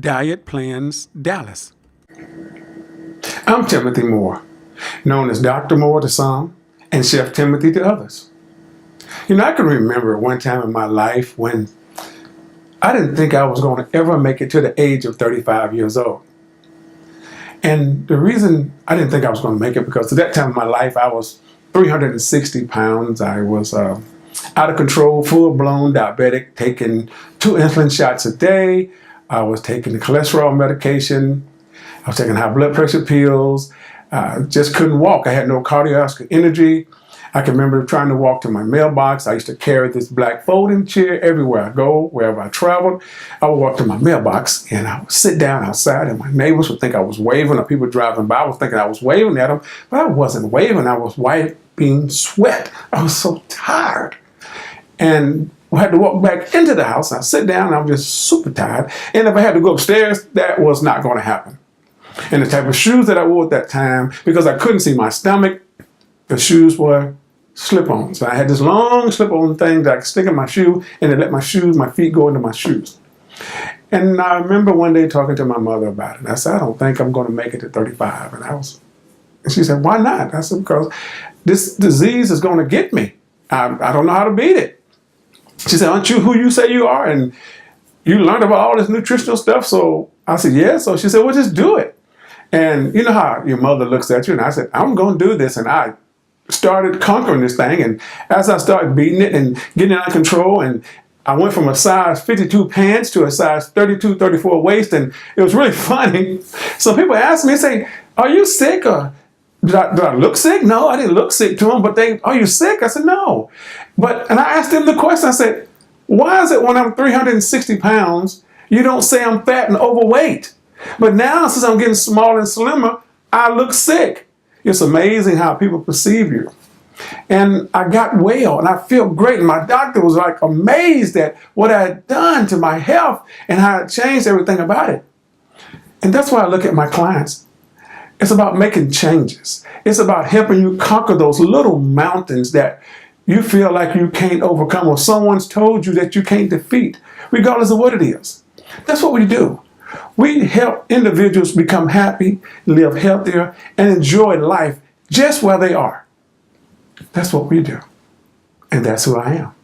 Diet Plans Dallas. I'm Timothy Moore, known as Dr. Moore to some and Chef Timothy to others. You know, I can remember one time in my life when I didn't think I was going to ever make it to the age of 35 years old. And the reason I didn't think I was going to make it because at that time in my life I was 360 pounds. I was out of control, full-blown diabetic, taking 2 insulin shots a day. I was taking the cholesterol medication. I was taking high blood pressure pills. Just couldn't walk. I had no cardiovascular energy. I can remember trying to walk to my mailbox. I used to carry this black folding chair everywhere I go, wherever I traveled. I would walk to my mailbox and I would sit down outside and my neighbors would think I was waving, or people driving by was thinking I was waving at them, but I wasn't waving. I was wiping sweat. I was so tired. And I had to walk back into the house. I sit down and I'm just super tired. And if I had to go upstairs, that was not going to happen. And the type of shoes that I wore at that time, because I couldn't see my stomach, the shoes were slip-ons. I had this long slip-on thing that I could stick in my shoe and then let my feet go into my shoes. And I remember one day talking to my mother about it. I said, I don't think I'm going to make it to 35. And she said, why not? I said, because this disease is going to get me. I don't know how to beat it. She said, aren't you who you say you are? And you learned about all this nutritional stuff. So I said, yeah. So she said, well, just do it. And you know how your mother looks at you. And I said, I'm going to do this. And I started conquering this thing. And as I started beating it and getting it under control, and I went from a size 52 pants to a size 32, 34 waist. And it was really funny. So people ask me, say, are you sick? Or did I look sick? No, I didn't look sick to them, but are you sick? I said, no. And I asked them the question, I said, why is it when I'm 360 pounds, you don't say I'm fat and overweight? But now, since I'm getting smaller and slimmer, I look sick. It's amazing how people perceive you. And I got well and I feel great. And my doctor was like amazed at what I had done to my health and how I changed everything about it. And that's why I look at my clients. It's about making changes. It's about helping you conquer those little mountains that you feel like you can't overcome, or someone's told you that you can't defeat, regardless of what it is. That's what we do. We help individuals become happy, live healthier, and enjoy life just where they are. That's what we do. And that's who I am.